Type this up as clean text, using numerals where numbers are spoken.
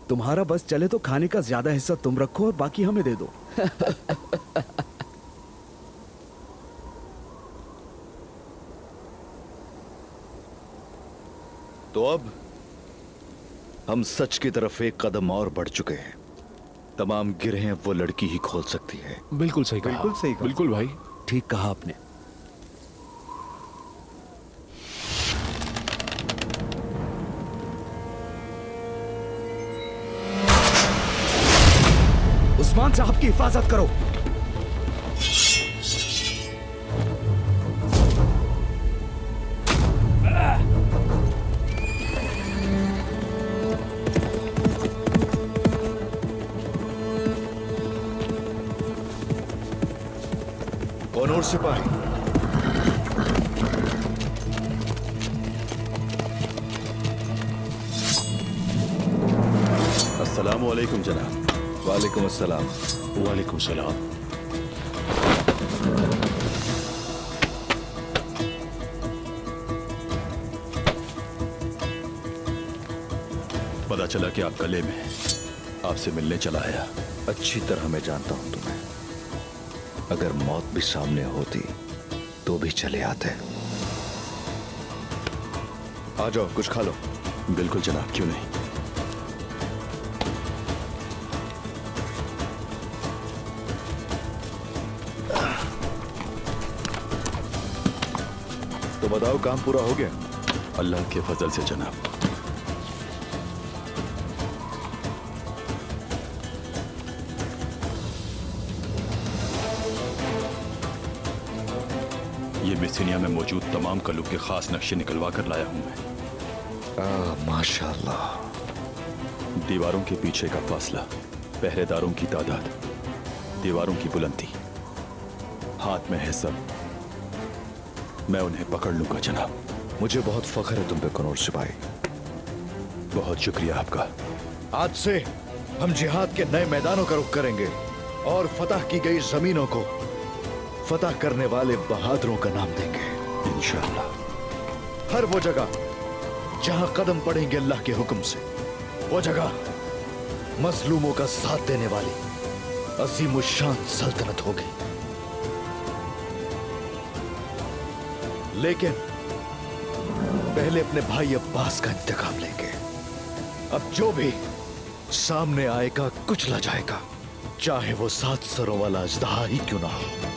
तुम्हारा बस चले तो खाने का ज्यादा हिस्सा तुम रखो और बाकी हमें दे दो। तो अब हम सच की तरफ एक कदम और बढ़ चुके हैं। तमाम गिरहें वो लड़की ही खोल सकती है। बिल्कुल सही कहा। बिल्कुल सही कहा। बिल्कुल भाई। ठीक कहा आपने। उस्मान साहब की हिफाजत करो। कौन और सिपाही? अस्सलामु अलैकुम जनाब। वालेकुम अस्सलाम। वालेकुम सलाम। पता चला कि आप गले में हैं। आपसे मिलने चला आया। अच्छी तरह मैं जानता हूं तुम्हें। अगर मौत भी सामने होती तो भी चले आते। आ जाओ, कुछ खा लो। बिल्कुल जनाब, क्यों नहीं। तो बताओ, काम पूरा हो गया? अल्लाह के फजल से जनाब। ये मिसिनिया में मौजूद तमाम कलू के खास नक्शे निकलवा कर लाया हूं मैं। माशाल्लाह। दीवारों के पीछे का फासला, पहरेदारों की तादाद, दीवारों की बुलंदी, हाथ में है सब। मैं उन्हें पकड़ लूंगा जनाब। मुझे बहुत फख्र है तुम पे कनौर सिपाही। बहुत शुक्रिया आपका। आज से हम जिहाद के नए मैदानों का रुख करेंगे और फतह की गई जमीनों को फतह करने वाले बहादुरों का नाम देंगे इंशाअल्लाह। हर वो जगह जहां कदम पड़ेंगे अल्लाह के हुक्म से, वो जगह मजलूमों का साथ देने वाली अजीमुशान सल्तनत होगी। लेकिन पहले अपने भाई अब्बास का इंतकाम लेंगे। अब जो भी सामने आएगा कुचला जाएगा, चाहे वो 7 सरों वाला अजदहा ही क्यों ना हो।